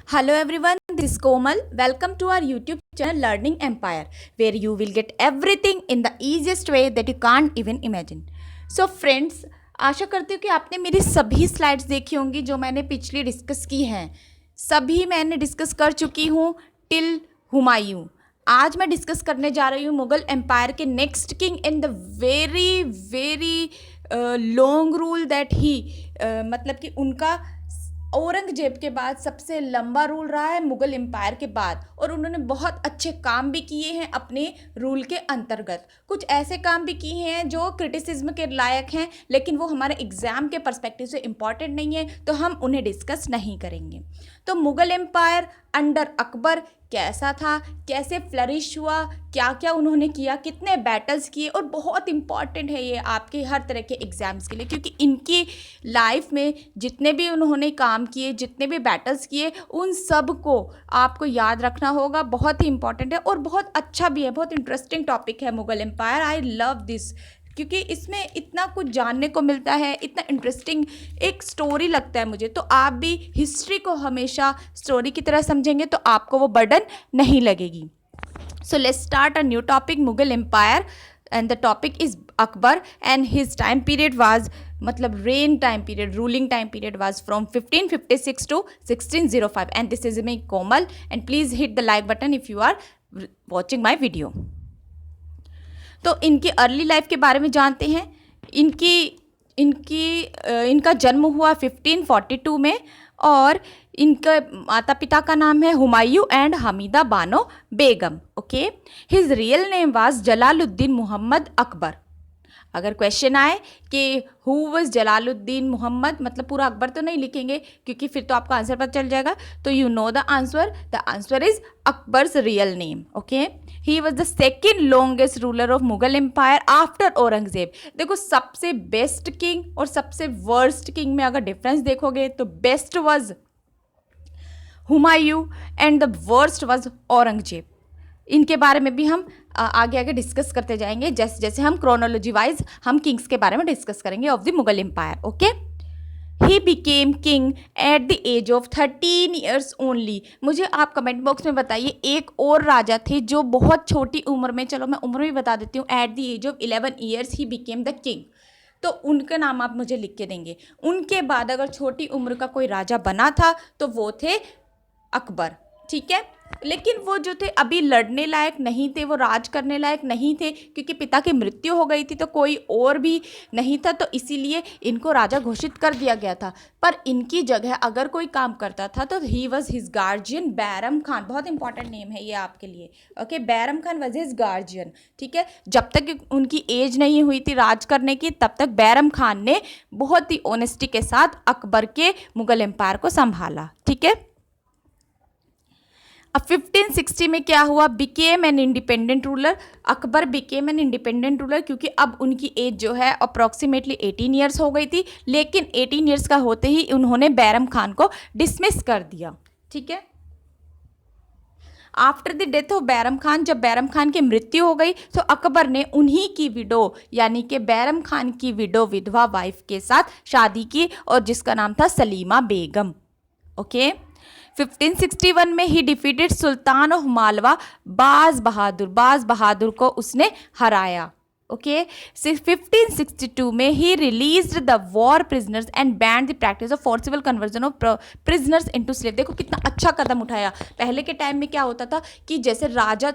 Hello everyone, this is Komal. Welcome to our YouTube channel Learning Empire, where you will get everything in the easiest way that you can't even imagine. So friends, आशा करती हूँ कि आपने मेरी सभी slides देखी होंगी जो मैंने पिछली डिस्कस की हैं. सभी मैंने डिस्कस कर चुकी हूँ टिल हुमायूं. आज मैं डिस्कस करने जा रही हूँ मुगल एम्पायर के next king in the very very long rule that he मतलब कि उनका औरंगजेब के बाद सबसे लंबा रूल रहा है मुगल एम्पायर के बाद, और उन्होंने बहुत अच्छे काम भी किए हैं अपने रूल के अंतर्गत. कुछ ऐसे काम भी किए हैं जो क्रिटिसिज्म के लायक हैं, लेकिन वो हमारे एग्जाम के पर्सपेक्टिव से इम्पॉर्टेंट नहीं है, तो हम उन्हें डिस्कस नहीं करेंगे. तो मुगल एम्पायर अंडर अकबर कैसा था, कैसे फ्लरिश हुआ, क्या क्या उन्होंने किया, कितने बैटल्स किए, और बहुत इम्पॉर्टेंट है ये आपके हर तरह के एग्ज़ाम्स के लिए, क्योंकि इनकी लाइफ में जितने भी उन्होंने काम किए, जितने भी बैटल्स किए, उन सब को आपको याद रखना होगा. बहुत ही इंपॉर्टेंट है और बहुत अच्छा भी है, बहुत इंटरेस्टिंग टॉपिक है Mughal empire. I love this क्योंकि इसमें इतना कुछ जानने को मिलता है, इतना इंटरेस्टिंग एक स्टोरी लगता है मुझे. तो आप भी हिस्ट्री को हमेशा स्टोरी की तरह समझेंगे तो आपको वो बर्डन नहीं लगेगी. So let's start a new topic, Mughal empire, and the topic is Akbar and his time period was मतलब reign time period, ruling time period was from 1556 to 1605. And this is me Komal, and please hit the like button if you are watching my video. तो इनकी early life के बारे में जानते हैं. इनका जन्म हुआ 1542 में, और इनका माता पिता का नाम है Humayun and Hamida Bano Begum. Okay, his real name was Jalaluddin Mohammad Akbar. अगर क्वेश्चन आए कि हु वाज जलालुद्दीन मोहम्मद, मतलब पूरा अकबर तो नहीं लिखेंगे क्योंकि फिर तो आपका आंसर पता चल जाएगा. तो you know the answer is Akbar's real name. Okay, he was the second longest ruler of Mughal empire after Aurangzeb. देखो, सबसे बेस्ट किंग और सबसे वर्स्ट किंग में अगर डिफरेंस देखोगे तो best was Humayun and the worst was Aurangzeb. इनके बारे में भी हम आगे आगे डिस्कस करते जाएंगे, जैसे जैसे हम क्रोनोलॉजी वाइज हम किंग्स के बारे में डिस्कस करेंगे of the Mughal empire. Okay, he became king at the age of 13 years only. मुझे आप कमेंट बॉक्स में बताइए एक और राजा थे जो बहुत छोटी उम्र में, चलो मैं उम्र भी बता देती हूँ, at the age of 11 years he became the king. तो उनका नाम आप मुझे लिख के देंगे. उनके बाद अगर छोटी उम्र का कोई राजा बना था तो वो थे अकबर. ठीक है, लेकिन वो जो थे अभी लड़ने लायक नहीं थे, वो राज करने लायक नहीं थे, क्योंकि पिता की मृत्यु हो गई थी तो कोई और भी नहीं था, तो इसीलिए इनको राजा घोषित कर दिया गया था. पर इनकी जगह अगर कोई काम करता था तो he was his guardian Bairam Khan. बहुत इंपॉर्टेंट नेम है ये आपके लिए. Okay, Bairam Khan was his guardian. ठीक है, जब तक उनकी एज नहीं हुई थी राज करने की, तब तक बैरम खान ने बहुत ही ऑनेस्टी के साथ अकबर के मुगल एम्पायर को संभाला. ठीक है, अब 1560 में क्या हुआ, became an independent ruler. Akbar became an independent ruler क्योंकि अब उनकी एज जो है अप्रॉक्सीमेटली 18 ईयर्स हो गई थी, लेकिन 18 ईयर्स का होते ही उन्होंने बैरम खान को डिसमिस कर दिया. ठीक है, after the death of Bairam Khan, जब बैरम खान की मृत्यु हो गई तो अकबर ने उन्हीं की विडो यानी कि बैरम खान की विडो विधवा वाइफ के साथ शादी की, और जिसका नाम था सलीमा बेगम. ओके, 1561 में ही डिफीटेड सुल्तान ऑफ मालवा बाज बहादुर को उसने हराया. ओके, 1562 में ही released the war prisoners and band the practice of forcible conversion of prisoners into slave. देखो कितना अच्छा कदम उठाया. पहले के टाइम में क्या होता था कि जैसे राजा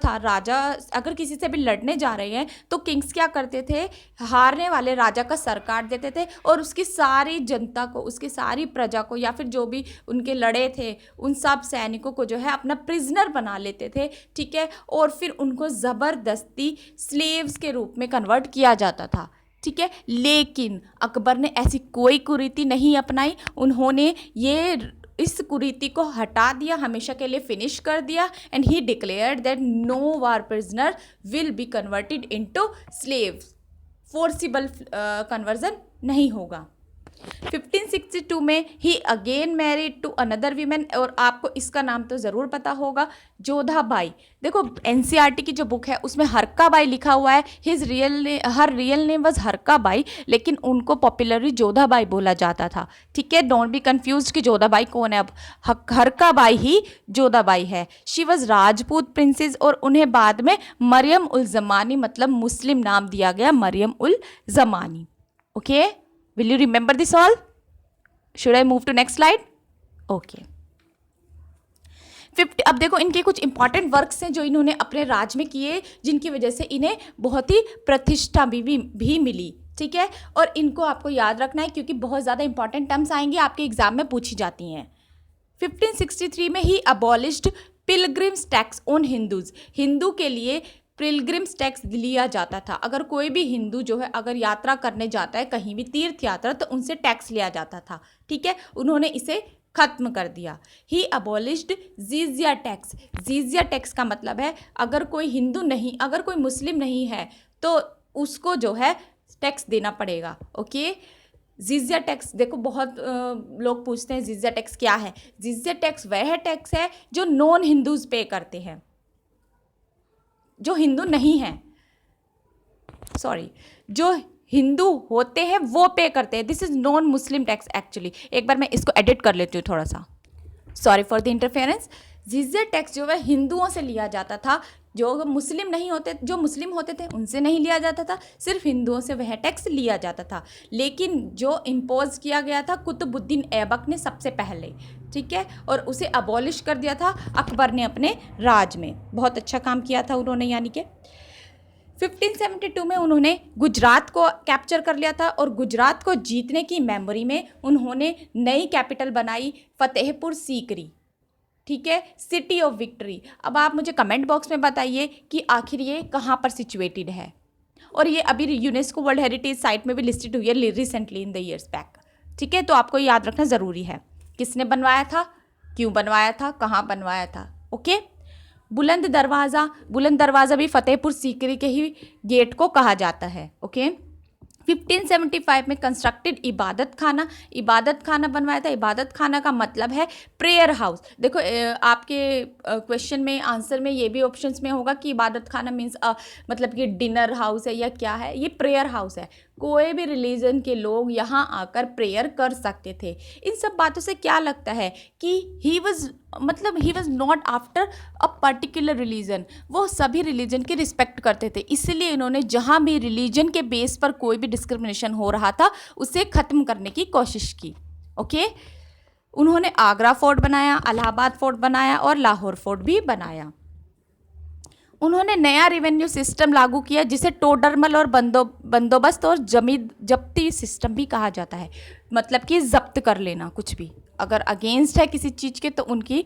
अगर किसी से भी लड़ने जा रहे हैं तो किंग्स क्या करते थे, हारने वाले राजा का सर काट देते थे और उसकी सारी जनता को, उसकी सारी प्रजा को, या फिर जो भी उनके लड़े थे उन सब सैनिकों को जो है अपना प्रिजनर बना लेते थे. ठीक है, और फिर उनको ज़बरदस्ती स्लेव्स के रूप में कन्वर्ट किया जाता था. ठीक है, लेकिन अकबर ने ऐसी कोई कुरीति नहीं अपनाई. उन्होंने इस कुरीति को हटा दिया, हमेशा के लिए फिनिश कर दिया. And he declared that no war prisoner will be converted into slaves. Forcible conversion नहीं होगा. 1562 में he again married to another women, और आपको इसका नाम तो ज़रूर पता होगा, जोधा बाई। देखो एनसीईआरटी की जो बुक है उसमें हरका बाई लिखा हुआ है, हर रियल नेम वाज हरका बाई, लेकिन उनको पॉपुलरली जोधा बाई बोला जाता था। ठीक है, डोंट बी कंफ्यूज कि जोधा बाई कौन है, अब हरका बाई ही जोधा बाई है। शी वॉज राजपूत प्रिंसेस, और उन्हें बाद में मरियम उल जमानी मतलब मुस्लिम नाम दिया गया, Mariam ul Zamani. Okay, will you remember this all? Should I move to next slide? Okay. 50, अब देखो इनके कुछ इंपॉर्टेंट वर्क्स हैं जो इन्होंने अपने राज में किए, जिनकी वजह से इन्हें बहुत ही प्रतिष्ठा भी मिली। ठीक है, और इनको आपको याद रखना है क्योंकि बहुत ज़्यादा इंपॉर्टेंट टर्म्स आएंगे, आपके एग्जाम में पूछी जाती हैं। 1563 में he abolished pilgrims tax on Hindus. Hindu के लिए पिलग्रिम्स टैक्स लिया जाता था। अगर कोई भी हिंदू जो है अगर यात्रा करने जाता है कहीं भी तीर्थ यात्रा, तो उनसे टैक्स लिया जाता था। ठीक है, उन्होंने इसे खत्म कर दिया। ही अबॉलिश्ड जीजिया टैक्स। जीजिया टैक्स का मतलब है अगर कोई हिंदू नहीं, अगर कोई मुस्लिम नहीं है तो उसको जो है टैक्स देना पड़ेगा। ओके, जिजिया टैक्स, देखो बहुत लोग पूछते हैं जिजिया टैक्स क्या है। जिजिया टैक्स वह टैक्स है जो नॉन हिंदूज पे करते हैं, जो हिंदू नहीं हैं, सॉरी, जो हिंदू होते हैं वो पे करते हैं। This is non Muslim tax actually. एक बार मैं इसको एडिट कर लेती हूँ थोड़ा सा, सॉरी फॉर द इंटरफेरेंस। जिजिया टैक्स जो है हिंदुओं से लिया जाता था, जो मुस्लिम नहीं होते, जो मुस्लिम होते थे उनसे नहीं लिया जाता था, सिर्फ हिंदुओं से वह टैक्स लिया जाता था। लेकिन जो इम्पोज किया गया था कुतुबुद्दीन ऐबक ने सबसे पहले, ठीक है, और उसे अबॉलिश कर दिया था अकबर ने अपने राज में। बहुत अच्छा काम किया था उन्होंने, यानी कि 1572 में उन्होंने गुजरात को कैप्चर कर लिया था, और गुजरात को जीतने की मेमोरी में उन्होंने नई कैपिटल बनाई, फतेहपुर सीकरी। ठीक है, सिटी ऑफ विक्ट्री। अब आप मुझे कमेंट बॉक्स में बताइए कि आखिर ये कहाँ पर सिचुएटेड है, और ये अभी यूनेस्को वर्ल्ड हेरिटेज साइट में भी लिस्टेड हुई है recently in the years back. ठीक है, तो आपको याद रखना ज़रूरी है किसने बनवाया था, क्यों बनवाया था, कहाँ बनवाया था। ओके, बुलंद दरवाज़ा भी फतेहपुर सीकरी के ही गेट को कहा जाता है। ओके, 1575 में कंस्ट्रक्टेड इबादत खाना बनवाया था। इबादत खाना का मतलब है प्रेयर हाउस। देखो आपके क्वेश्चन में आंसर में ये भी ऑप्शंस में होगा कि इबादत खाना मीन्स मतलब कि डिनर हाउस है या क्या है। ये प्रेयर हाउस है, कोई भी रिलीजन के लोग यहाँ आकर प्रेयर कर सकते थे। इन सब बातों से क्या लगता है कि he was not after a particular religion, वो सभी रिलीजन की रिस्पेक्ट करते थे। इसलिए इन्होंने जहाँ भी रिलीजन के बेस पर कोई भी डिस्क्रिमिनेशन हो रहा था उसे ख़त्म करने की कोशिश की। ओके, उन्होंने आगरा फोर्ट बनाया, इलाहाबाद फोर्ट बनाया और लाहौर फोर्ट भी बनाया। उन्होंने नया रेवेन्यू सिस्टम लागू किया जिसे टोडरमल और बंदोबस्त और जब्ती सिस्टम भी कहा जाता है। मतलब कि जब्त कर लेना, कुछ भी अगर अगेंस्ट है किसी चीज़ के तो उनकी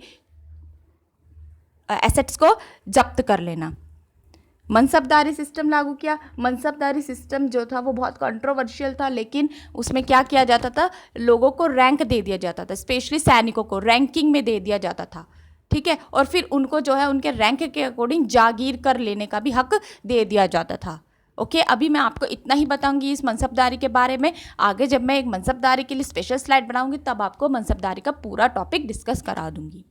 एसेट्स को जब्त कर लेना। मनसबदारी सिस्टम लागू किया। मनसबदारी सिस्टम जो था वो बहुत कंट्रोवर्शियल था, लेकिन उसमें क्या किया जाता था, लोगों को रैंक दे दिया जाता था, स्पेशली सैनिकों को रैंकिंग में दे दिया जाता था। ठीक है, और फिर उनको जो है उनके रैंक के अकॉर्डिंग जागीर कर लेने का भी हक दे दिया जाता था। ओके, अभी मैं आपको इतना ही बताऊंगी इस मनसबदारी के बारे में। आगे जब मैं एक मनसबदारी के लिए स्पेशल स्लाइड बनाऊंगी तब आपको मनसबदारी का पूरा टॉपिक डिस्कस करा दूंगी।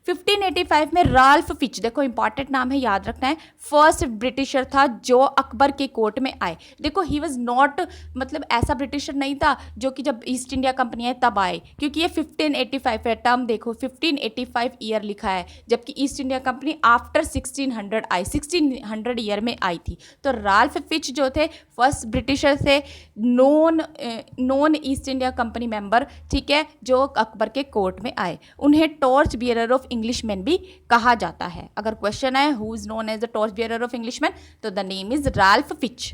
1585 में राल्फ फिच, देखो इंपॉर्टेंट नाम है, याद रखना है, फर्स्ट ब्रिटिशर था जो अकबर के कोर्ट में आए। देखो ही वॉज नॉट, मतलब ऐसा ब्रिटिशर नहीं था जो कि जब ईस्ट इंडिया कंपनी आई तब आए, क्योंकि ये 1585 है। टर्म देखो 1585 ईयर लिखा है, जबकि ईस्ट इंडिया कंपनी आफ्टर 1600 आई, 1600 ईयर में आई थी। तो राल्फ फिच जो थे फर्स्ट ब्रिटिशर थे, non east India company member, ठीक है, जो अकबर के कोर्ट में आए। उन्हें टॉर्च बियरर ऑफ इंग्लिशमैन भी कहा जाता है। अगर क्वेश्चन है who is known as the torch bearer of Englishman, तो the name is Ralph Fitch.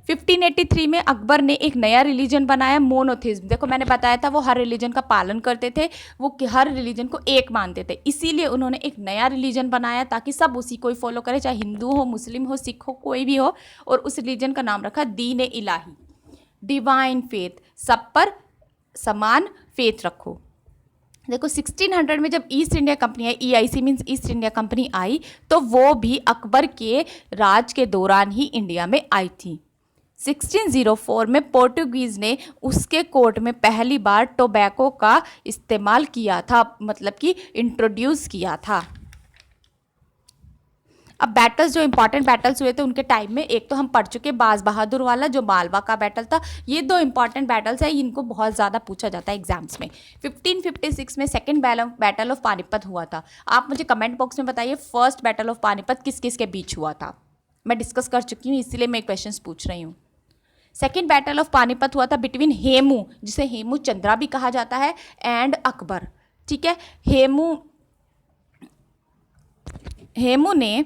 1583 में अकबर ने एक नया रिलीजन बनाया, मोनोथिज्म। देखो मैंने बताया था वो हर रिलीजन का पालन करते थे, वो हर रिलीजन को एक मानते थे, इसीलिए उन्होंने एक नया रिलीजन बनाया ताकि सब उसी को ही फॉलो करें, चाहे हिंदू हो, मुस्लिम हो, सिख हो, कोई भी हो। और उस रिलीजन का नाम रखा दीन ए इलाही, डिवाइन फेथ, सब पर समान फेथ रखो। देखो 1600 में जब ईस्ट इंडिया कंपनी आई, EIC means East India Company आई, तो वो भी अकबर के राज के दौरान ही इंडिया में आई थी। 1604 में पोर्टुगीज़ ने उसके कोर्ट में पहली बार टोबैको का इस्तेमाल किया था, मतलब कि इंट्रोड्यूस किया था। अब बैटल्स, जो इंपॉर्टेंट बैटल्स हुए थे उनके टाइम में, एक तो हम पढ़ चुके बाज बहादुर वाला जो मालवा का बैटल था। ये दो इंपॉर्टेंट बैटल्स हैं, इनको बहुत ज़्यादा पूछा जाता है एग्जाम्स में। 1556 में सेकेंड बैटल ऑफ पानीपत हुआ था। आप मुझे कमेंट बॉक्स में बताइए फर्स्ट बैटल ऑफ पानीपत किस किस के बीच हुआ था। मैं डिस्कस कर चुकी हूँ, इसीलिए मैं क्वेश्चन पूछ रही हूँ। सेकेंड बैटल ऑफ पानीपत हुआ था बिटवीन हेमू, जिसे हेमू चंद्रा भी कहा जाता है, एंड अकबर। ठीक है, हेमू ने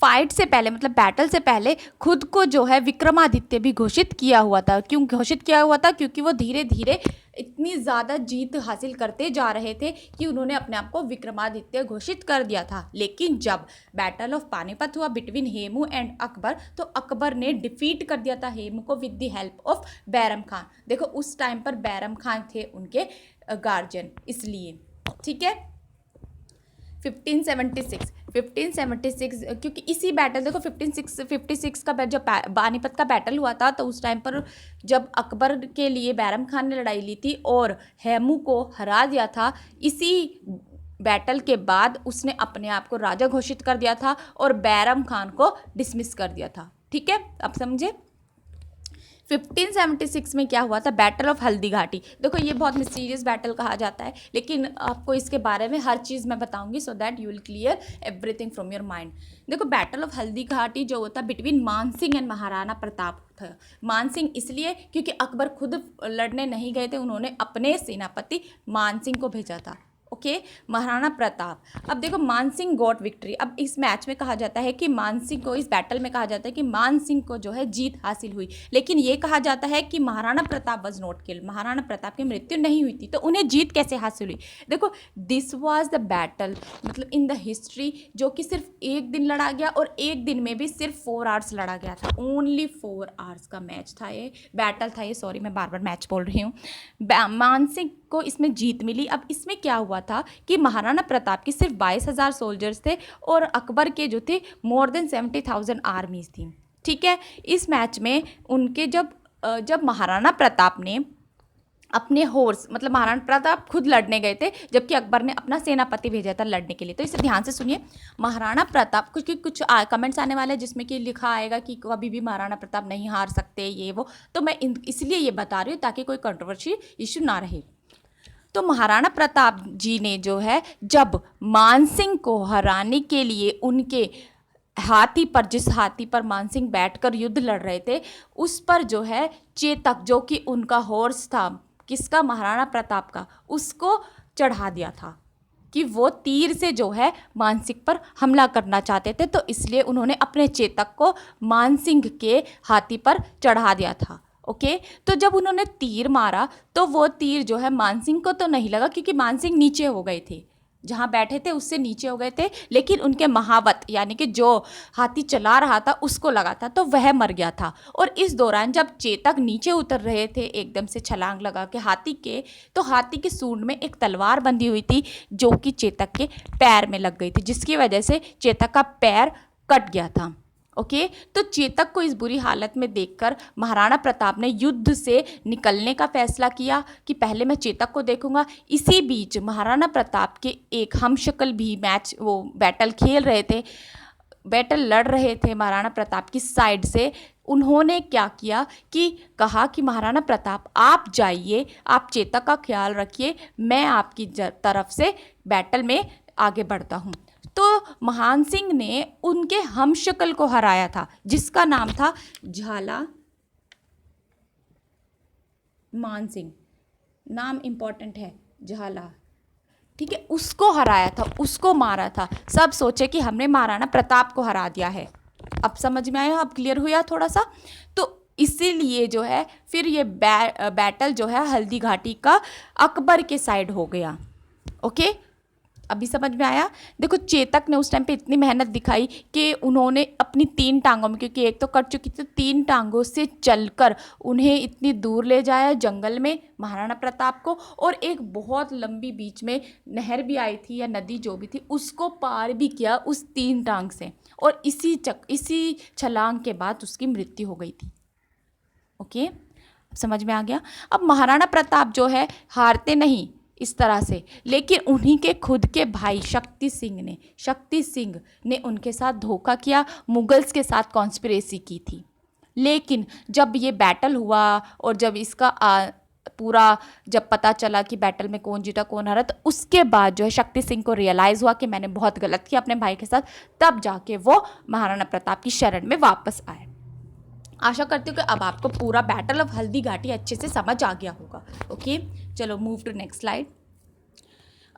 फाइट से पहले, मतलब बैटल से पहले, खुद को जो है विक्रमादित्य भी घोषित किया हुआ था। क्यों घोषित किया हुआ था? क्योंकि वो धीरे धीरे इतनी ज़्यादा जीत हासिल करते जा रहे थे कि उन्होंने अपने आप को विक्रमादित्य घोषित कर दिया था। लेकिन जब बैटल ऑफ पानीपत हुआ बिटवीन हेमू एंड अकबर, तो अकबर ने डिफीट कर दिया था हेमू को with the help of Bairam Khan. देखो उस टाइम पर बैरम खान थे उनके गार्जियन, इसलिए। ठीक है, 1576 क्योंकि इसी बैटल, देखो 1556 का जब पानीपत का बैटल हुआ था, तो उस टाइम पर जब अकबर के लिए बैरम खान ने लड़ाई ली थी और हेमू को हरा दिया था, इसी बैटल के बाद उसने अपने आप को राजा घोषित कर दिया था और बैरम खान को डिसमिस कर दिया था। ठीक है, अब समझे। 1576 में क्या हुआ था? Battle of Haldi Ghati. देखो ये बहुत मिस्टीरियस बैटल कहा जाता है, लेकिन आपको इसके बारे में हर चीज़ मैं बताऊंगी, so that you will clear everything from your mind. देखो बैटल ऑफ हल्दी घाटी जो होता है बिटवीन मानसिंह एंड महाराणा प्रताप था। मानसिंह इसलिए क्योंकि अकबर खुद लड़ने नहीं गए थे, उन्होंने अपने सेनापति मानसिंह को भेजा था। ओके, महाराणा प्रताप। अब देखो मानसिंह गॉट विक्ट्री। अब इस मैच में कहा जाता है कि मानसिंह को, इस बैटल में कहा जाता है कि मानसिंह को जो है जीत हासिल हुई, लेकिन ये कहा जाता है कि Maharana Pratap was not killed, Maharana Pratap की मृत्यु नहीं हुई थी। तो उन्हें जीत कैसे हासिल हुई? देखो दिस वाज द बैटल, मतलब इन द हिस्ट्री, जो कि सिर्फ एक दिन लड़ा गया और एक दिन में भी सिर्फ 4 आवर्स लड़ा गया था। ओनली 4 आवर्स का मैच था, ये बैटल था ये, सॉरी मैं बार बार मैच बोल रही हूँ। मानसिंह को इसमें जीत मिली। अब इसमें क्या हुआ था कि महाराणा प्रताप की सिर्फ 22,000 सोल्जर्स थे और अकबर के जो थे मोर देन 70,000 आर्मीज थी। ठीक है, इस मैच में उनके जब महाराणा प्रताप ने अपने हॉर्स, मतलब महाराणा प्रताप खुद लड़ने गए थे, जबकि अकबर ने अपना सेनापति भेजा था लड़ने के लिए। तो इसे ध्यान से सुनिए। महाराणा प्रताप, कुछ कमेंट्स आने वाले हैं जिसमें कि लिखा आएगा कि कभी भी महाराणा प्रताप नहीं हार सकते, ये वो, तो मैं इसलिए ये बता रही हूँ ताकि कोई कंट्रोवर्सी इशू ना रहे। तो महाराणा प्रताप जी ने जो है, जब मानसिंह को हराने के लिए उनके हाथी पर, जिस हाथी पर मानसिंह बैठकर युद्ध लड़ रहे थे, उस पर जो है चेतक, जो कि उनका हॉर्स था, किसका? महाराणा प्रताप का, उसको चढ़ा दिया था कि वो तीर से जो है मानसिंह पर हमला करना चाहते थे। तो इसलिए उन्होंने अपने चेतक को मानसिंह के हाथी पर चढ़ा दिया था। ओके, तो जब उन्होंने तीर मारा तो वो तीर जो है मानसिंह को तो नहीं लगा, क्योंकि मानसिंह नीचे हो गए थे, जहाँ बैठे थे उससे नीचे हो गए थे, लेकिन उनके महावत यानी कि जो हाथी चला रहा था उसको लगा था, तो वह मर गया था। और इस दौरान जब चेतक नीचे उतर रहे थे एकदम से छलांग लगा के हाथी के, तो हाथी की सूंड में एक तलवार बंधी हुई थी जो कि चेतक के पैर में लग गई थी, जिसकी वजह से चेतक का पैर कट गया था। ओके, तो चेतक को इस बुरी हालत में देखकर महाराणा प्रताप ने युद्ध से निकलने का फैसला किया कि पहले मैं चेतक को देखूंगा। इसी बीच महाराणा प्रताप के एक हमशक्ल भी बैटल खेल रहे थे, बैटल लड़ रहे थे महाराणा प्रताप की साइड से। उन्होंने क्या किया कि कहा कि महाराणा प्रताप आप जाइए, आप चेतक का ख्याल रखिए, मैं आपकी तरफ से बैटल में आगे बढ़ता हूँ। तो महान सिंह ने उनके हमशक्ल को हराया था, जिसका नाम था झाला मान सिंह, नाम इंपॉर्टेंट है, झाला। ठीक है, उसको हराया था, उसको मारा था। सब सोचे कि हमने महाराणा प्रताप को हरा दिया है। अब समझ में आया? अब क्लियर हुआ थोड़ा सा? तो इसीलिए जो है फिर ये बैटल जो है हल्दी घाटी का अकबर के साइड हो गया। ओके, अभी समझ में आया। देखो चेतक ने उस टाइम पे इतनी मेहनत दिखाई कि उन्होंने अपनी 3 टांगों में, क्योंकि एक तो कट चुकी थी, 3 टांगों से चलकर उन्हें इतनी दूर ले जाया जंगल में महाराणा प्रताप को, और एक बहुत लंबी बीच में नहर भी आई थी या नदी जो भी थी उसको पार भी किया उस 3 टांग से, और इसी छलांग के बाद उसकी मृत्यु हो गई थी। ओके, समझ में आ गया। अब महाराणा प्रताप जो है हारते नहीं इस तरह से, लेकिन उन्हीं के खुद के भाई शक्ति सिंह ने उनके साथ धोखा किया, मुगल्स के साथ कॉन्स्पिरेसी की थी। लेकिन जब ये बैटल हुआ और जब इसका पूरा जब पता चला कि बैटल में कौन जीता कौन हारा, तो उसके बाद जो है शक्ति सिंह को रियलाइज़ हुआ कि मैंने बहुत गलत किया अपने भाई के साथ, तब जाके वो महाराणा प्रताप की शरण में वापस आए। आशा करती हूँ कि अब आपको पूरा बैटल ऑफ हल्दी घाटी अच्छे से समझ आ गया होगा। ओके, चलो मूव टू नेक्स्ट स्लाइड।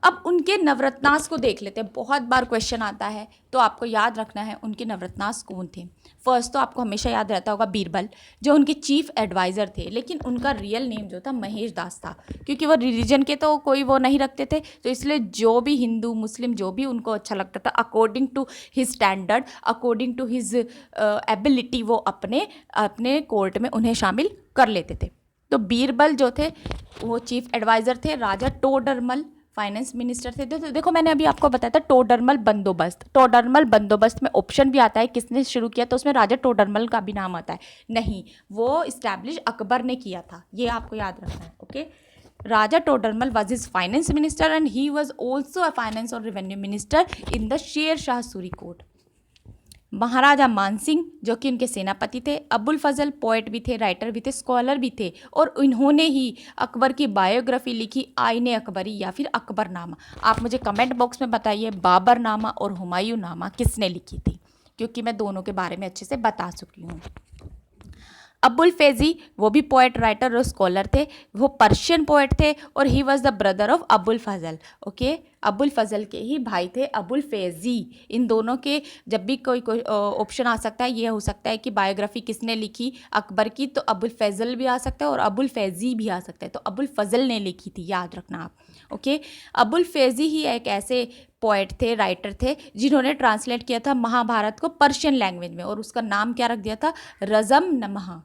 अब उनके नवरत्नास को देख लेते हैं। बहुत बार क्वेश्चन आता है तो आपको याद रखना है उनके नवरत्नास कौन थे। फर्स्ट तो आपको हमेशा याद रहता होगा बीरबल, जो उनके चीफ एडवाइज़र थे, लेकिन उनका रियल नेम जो था महेश दास था, क्योंकि वो रिलीजन के तो कोई वो नहीं रखते थे, तो इसलिए जो भी हिंदू मुस्लिम जो भी उनको अच्छा लगता था, according to his standard, according to his ability, वो अपने कोर्ट में उन्हें शामिल कर लेते थे। तो बीरबल जो थे वो चीफ एडवाइज़र थे। राजा टोडरमल फाइनेंस मिनिस्टर थे। तो देखो मैंने अभी आपको बताया था टोडरमल बंदोबस्त में ऑप्शन भी आता है किसने शुरू किया, तो उसमें राजा टोडरमल का भी नाम आता है। नहीं, वो इस्टेब्लिश अकबर ने किया था, ये आपको याद रखना है। Okay, Raja Todarmal was his finance minister and he was also a finance और revenue minister in the Sher Shah Suri court. महाराजा मानसिंह जो कि उनके सेनापति थे, अबुल फजल पोएट भी थे, राइटर भी थे, स्कॉलर भी थे, और इन्होंने ही अकबर की बायोग्राफी लिखी, आईने अकबरी या फिर अकबरनामा। आप मुझे कमेंट बॉक्स में बताइए बाबरनामा और हुमायूं नामा किसने लिखी थी, क्योंकि मैं दोनों के बारे में अच्छे से बता चुकी हूँ। अबुल फैजी वो भी पोएट राइटर और स्कॉलर थे, वो पर्शियन पोएट थे, और he was the brother of Abul Fazl. Okay, Abul Fazl के ही भाई थे अबुल फैजी। इन दोनों के जब भी कोई ऑप्शन आ सकता है, ये हो सकता है कि बायोग्राफी किसने लिखी अकबर की, तो अबुल फैजल भी आ सकता है और अबुल फैजी भी आ सकता है, तो अबुल फजल ने लिखी थी, याद रखना आप। ओके, अबुल फैजी ही एक ऐसे पोएट थे, राइटर थे, जिन्होंने ट्रांसलेट किया था महाभारत को पर्शियन लैंग्वेज में, और उसका नाम क्या रख दिया था, रज़म नमः।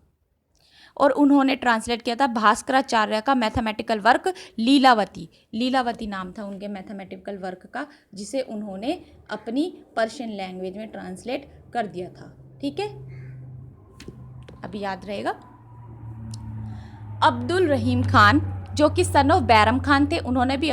और उन्होंने ट्रांसलेट किया था भास्कराचार्य का मैथमेटिकल वर्क लीलावती नाम था उनके मैथमेटिकल वर्क का, जिसे उन्होंने अपनी पर्शियन लैंग्वेज में ट्रांसलेट कर दिया था। ठीक है, अभी याद रहेगा। अब्दुल रहीम खान जो कि सन ऑफ बैरम खान थे, उन्होंने भी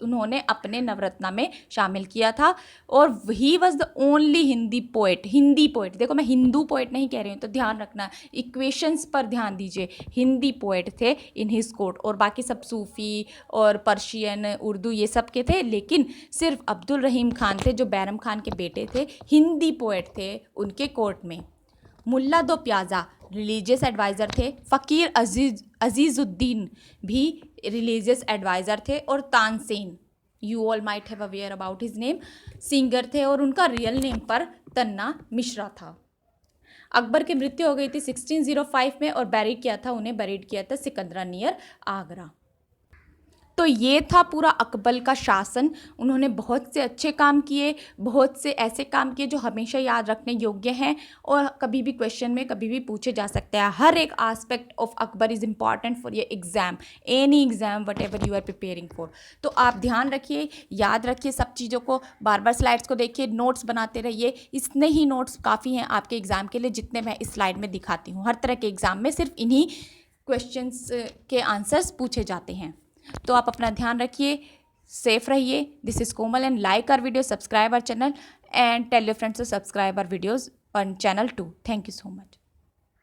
उन्होंने अपने नवरत्ना में शामिल किया था, और he was the only Hindi poet. देखो मैं हिंदू पोएट नहीं कह रही हूँ, तो ध्यान रखना, इक्वेशंस पर ध्यान दीजिए। हिंदी पोएट थे इन हिज कोर्ट, और बाकी सब सूफ़ी और पर्शियन उर्दू ये सब के थे, लेकिन सिर्फ अब्दुल रहीम खान थे जो बैरम खान के बेटे थे, हिंदी पोएट थे उनके कोर्ट में। मुल्ला दो प्याजा रिलीजियस एडवाइज़र थे, फ़कीर अजीज़ुद्दीन भी रिलीजियस एडवाइज़र थे, और Tansen, you all might have aware about his name, singer थे, और उनका रियल नेम पर तन्ना मिश्रा था। अकबर की मृत्यु हो गई थी 1605 में, और उन्हें बरीड किया था सिकंदरा नियर आगरा। तो ये था पूरा अकबर का शासन। उन्होंने बहुत से अच्छे काम किए, बहुत से ऐसे काम किए जो हमेशा याद रखने योग्य हैं, और कभी भी क्वेश्चन में कभी भी पूछे जा सकते हैं। हर एक aspect of Akbar is important for your exam, any exam whatever you are preparing for. तो आप ध्यान रखिए, याद रखिए सब चीज़ों को, बार बार स्लाइड्स को देखिए, नोट्स बनाते रहिए। इतने ही नोट्स काफ़ी हैं आपके एग्ज़ाम के लिए जितने मैं इस स्लाइड में दिखाती हूँ। हर तरह के एग्ज़ाम में सिर्फ इन्हीं क्वेश्चंस के आंसर्स पूछे जाते हैं। तो आप अपना ध्यान रखिए, सेफ रहिए। This is Komal, and like our video, subscribe our channel, and tell your friends to subscribe our videos on channel 2। Thank you so much.